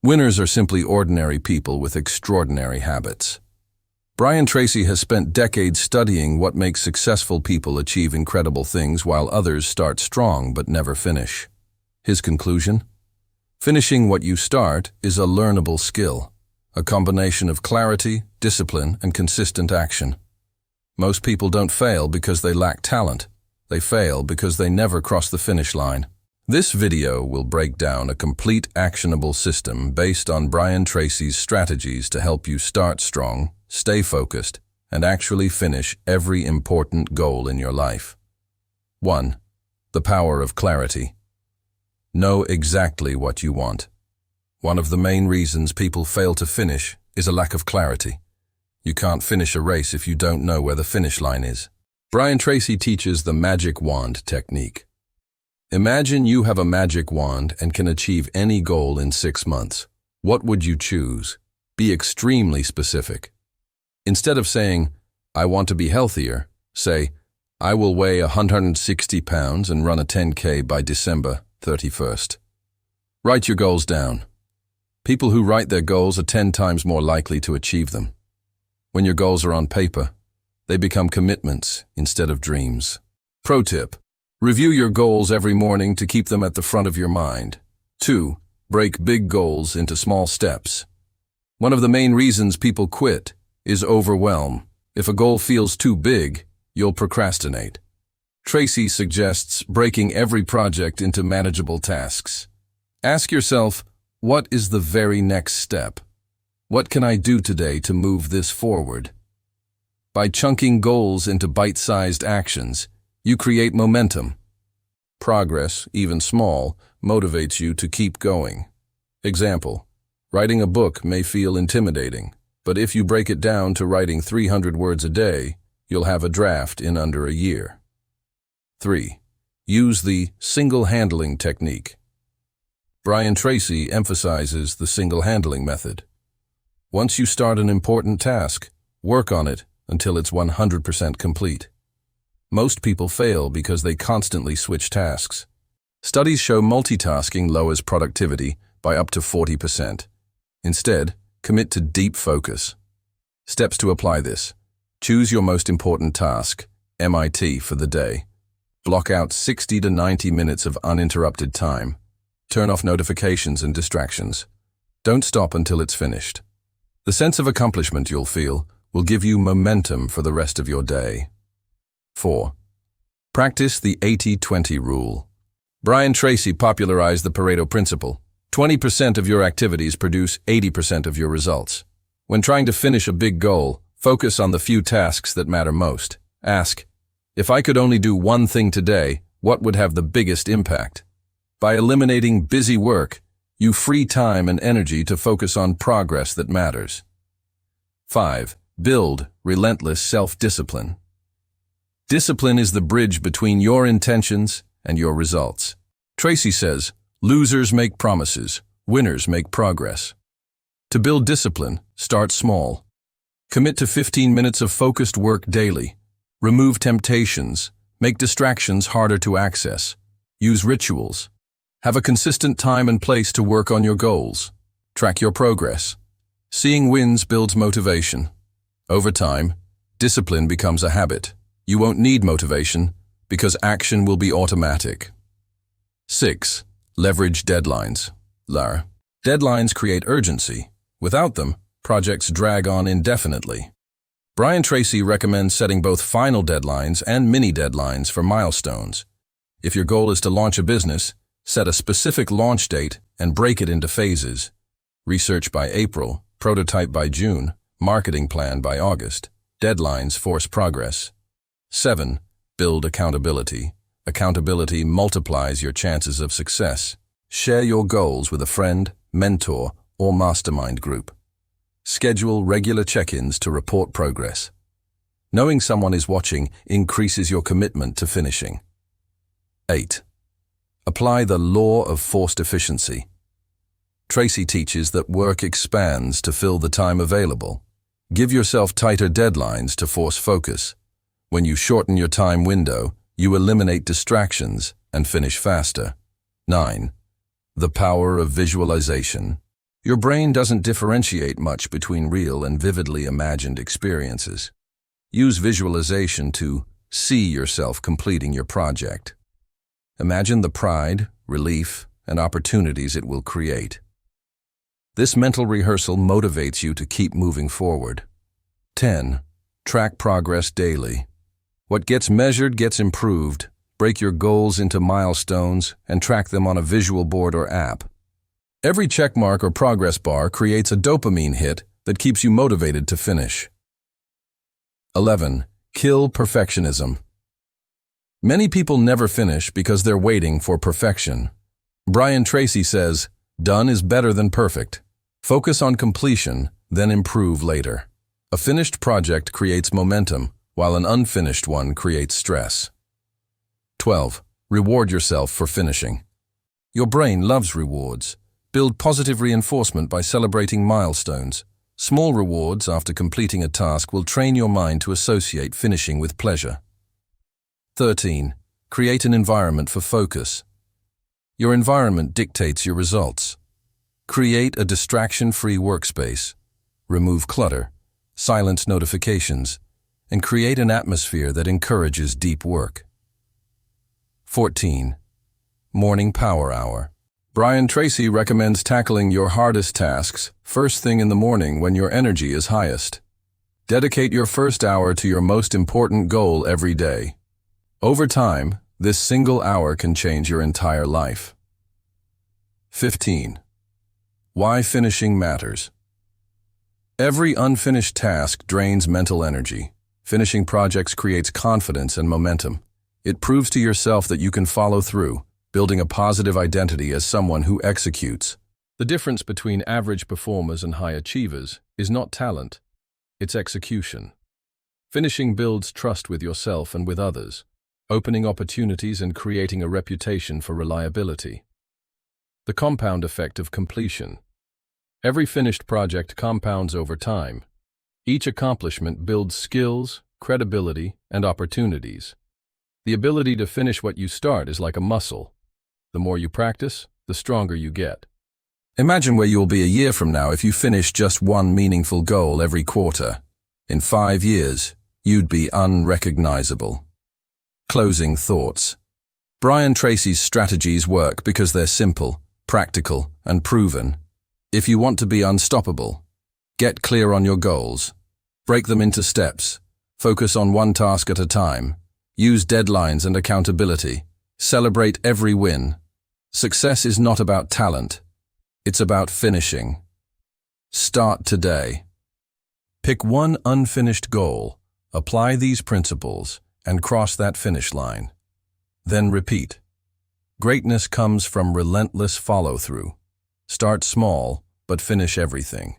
Winners are simply ordinary people with extraordinary habits. Brian Tracy has spent decades studying what makes successful people achieve incredible things while others start strong but never finish. His conclusion? Finishing what you start is a learnable skill, a combination of clarity, discipline, and consistent action. Most people don't fail because they lack talent. They fail because they never cross the finish line. This video will break down a complete actionable system based on Brian Tracy's strategies to help you start strong, stay focused, and actually finish every important goal in your life. 1. The power of clarity. Know exactly what you want. One of the main reasons people fail to finish is a lack of clarity. You can't finish a race if you don't know where the finish line is. Brian Tracy teaches the magic wand technique. Imagine you have a magic wand and can achieve any goal in 6 months. What would you choose? Be extremely specific. Instead of saying, "I want to be healthier," say, "I will weigh 160 pounds and run a 10K by December 31st. Write your goals down. People who write their goals are 10 times more likely to achieve them. When your goals are on paper, they become commitments instead of dreams. Pro tip: review your goals every morning to keep them at the front of your mind. 2. Break big goals into small steps. One of the main reasons people quit is overwhelm. If a goal feels too big, you'll procrastinate. Tracy suggests breaking every project into manageable tasks. Ask yourself, what is the very next step? What can I do today to move this forward? By chunking goals into bite-sized actions, you create momentum. Progress, even small, motivates you to keep going. Example: writing a book may feel intimidating, but if you break it down to writing 300 words a day, you'll have a draft in under a year. 3. Use the single-handling technique. Brian Tracy emphasizes the single-handling method. Once you start an important task, work on it until it's 100% complete. Most people fail because they constantly switch tasks. Studies show multitasking lowers productivity by up to 40%. Instead, commit to deep focus. Steps to apply this: choose your most important task, MIT, for the day. Block out 60 to 90 minutes of uninterrupted time. Turn off notifications and distractions. Don't stop until it's finished. The sense of accomplishment you'll feel will give you momentum for the rest of your day. 4. Practice the 80-20 rule. Brian Tracy popularized the Pareto principle. 20% of your activities produce 80% of your results. When trying to finish a big goal, focus on the few tasks that matter most. Ask, if I could only do one thing today, what would have the biggest impact? By eliminating busy work, you free time and energy to focus on progress that matters. 5. Build relentless self-discipline. Discipline is the bridge between your intentions and your results. Tracy says, losers make promises, winners make progress. To build discipline, start small. Commit to 15 minutes of focused work daily. Remove temptations. Make distractions harder to access. Use rituals. Have a consistent time and place to work on your goals. Track your progress. Seeing wins builds motivation. Over time, discipline becomes a habit. You won't need motivation because action will be automatic. 6. Leverage deadlines. Deadlines create urgency. Without them, projects drag on indefinitely. Brian Tracy recommends setting both final deadlines and mini deadlines for milestones. If your goal is to launch a business, set a specific launch date and break it into phases. Research by April, prototype by June, marketing plan by August. Deadlines force progress. 7. Build accountability. Accountability multiplies your chances of success. Share your goals with a friend, mentor, or mastermind group. Schedule regular check-ins to report progress. Knowing someone is watching increases your commitment to finishing. 8. Apply the law of forced efficiency. Tracy teaches that work expands to fill the time available. Give yourself tighter deadlines to force focus. When you shorten your time window, you eliminate distractions and finish faster. 9. The power of visualization. Your brain doesn't differentiate much between real and vividly imagined experiences. Use visualization to see yourself completing your project. Imagine the pride, relief, and opportunities it will create. This mental rehearsal motivates you to keep moving forward. 10. Track progress daily. What gets measured gets improved. Break your goals into milestones and track them on a visual board or app. Every checkmark or progress bar creates a dopamine hit that keeps you motivated to finish. 11. Kill perfectionism. Many people never finish because they're waiting for perfection. Brian Tracy says, "Done is better than perfect. Focus on completion, then improve later." A finished project creates momentum, while an unfinished one creates stress. 12. Reward yourself for finishing. Your brain loves rewards. Build positive reinforcement by celebrating milestones. Small rewards after completing a task will train your mind to associate finishing with pleasure. 13. Create an environment for focus. Your environment dictates your results. Create a distraction-free workspace. Remove clutter, silence notifications, and create an atmosphere that encourages deep work. 14. Morning Power Hour. Brian Tracy recommends tackling your hardest tasks first thing in the morning when your energy is highest. Dedicate your first hour to your most important goal every day. Over time, this single hour can change your entire life. 15. Why finishing matters. Every unfinished task drains mental energy. Finishing projects creates confidence and momentum. It proves to yourself that you can follow through, building a positive identity as someone who executes. The difference between average performers and high achievers is not talent, it's execution. Finishing builds trust with yourself and with others, opening opportunities and creating a reputation for reliability. The compound effect of completion. Every finished project compounds over time. Each accomplishment builds skills, credibility, and opportunities. The ability to finish what you start is like a muscle. The more you practice, the stronger you get. Imagine where you'll be a year from now if you finish just one meaningful goal every quarter. In 5 years, you'd be unrecognizable. Closing thoughts. Brian Tracy's strategies work because they're simple, practical, and proven. If you want to be unstoppable, get clear on your goals. Break them into steps. Focus on one task at a time. Use deadlines and accountability. Celebrate every win. Success is not about talent. It's about finishing. Start today. Pick one unfinished goal, apply these principles, and cross that finish line. Then repeat. Greatness comes from relentless follow-through. Start small, but finish everything.